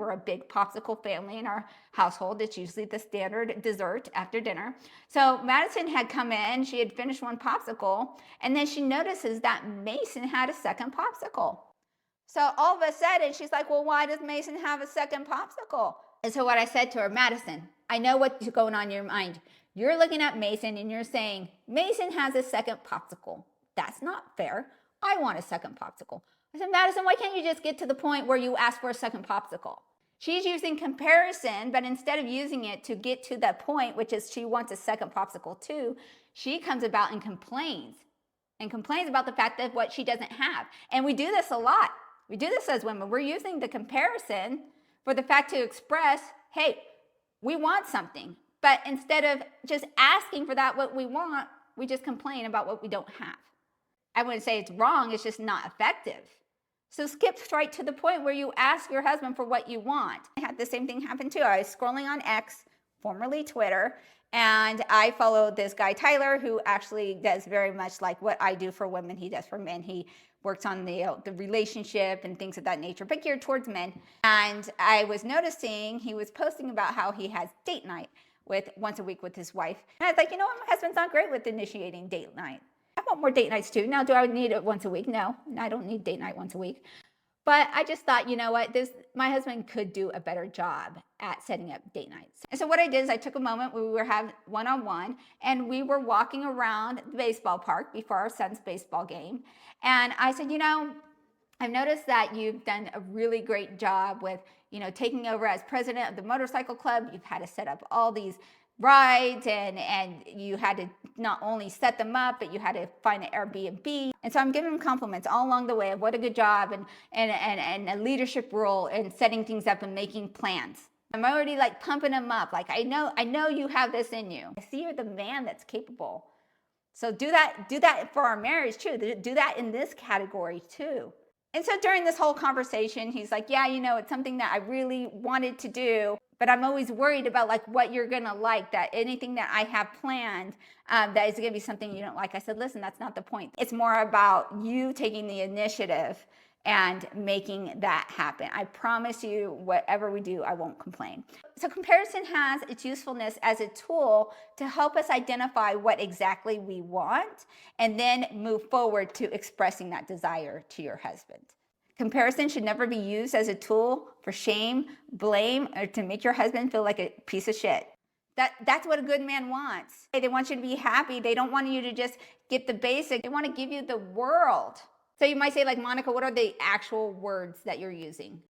We're a big popsicle family in our household. It's usually the standard dessert after dinner. So Madison had come in, she had finished one popsicle, and then she notices that Mason had a second popsicle. So all of a sudden, she's like, well, why does Mason have a second popsicle? And so what I said to her, Madison, I know what's going on in your mind. You're looking at Mason and you're saying, Mason has a second popsicle. That's not fair. I want a second popsicle. I said, Madison, why can't you just get to the point where you ask for a second popsicle? She's using comparison, but instead of using it to get to that point, which is she wants a second popsicle too, she comes about and complains about the fact that what she doesn't have. And we do this a lot. We do this as women. We're using the comparison for the fact to express, hey, we want something. But instead of just asking for that, what we want, we just complain about what we don't have. I wouldn't say it's wrong, it's just not effective. So skip right to the point where you ask your husband for what you want. I had the same thing happen too. I was scrolling on X, formerly Twitter, and I follow this guy, Tyler, who actually does very much like what I do for women, he does for men. He works on the relationship and things of that nature, but geared towards men. And I was noticing he was posting about how he has date night with once a week with his wife. And I was like, you know what, my husband's not great with initiating date night. I want more date nights too. Now, do I need it once a week? No, I don't need date night once a week. But I just thought, you know what, my husband could do a better job at setting up date nights. And so what I did is I took a moment when we were having one-on-one and we were walking around the baseball park before our son's baseball game. And I said, you know, I've noticed that you've done a really great job with, you know, taking over as president of the motorcycle club. You've had to set up all these rides and you had to not only set them up, but you had to find an Airbnb. And so I'm giving him compliments all along the way of what a good job and a leadership role in setting things up and making plans. I'm already like pumping him up. Like, I know you have this in you. I see you're the man that's capable. So do that for our marriage too. Do that in this category too. And so during this whole conversation, he's like, yeah, you know, it's something that I really wanted to do, but I'm always worried about like what you're going to like, that anything that I have planned, that is going to be something you don't like. I said, listen, that's not the point. It's more about you taking the initiative and making that happen. I promise you, whatever we do, I won't complain. So comparison has its usefulness as a tool to help us identify what exactly we want and then move forward to expressing that desire to your husband. Comparison should never be used as a tool for shame, blame, or to make your husband feel like a piece of shit. That's what a good man wants. They want you to be happy. They don't want you to just get the basic. They want to give you the world. So you might say, like, Monica, what are the actual words that you're using?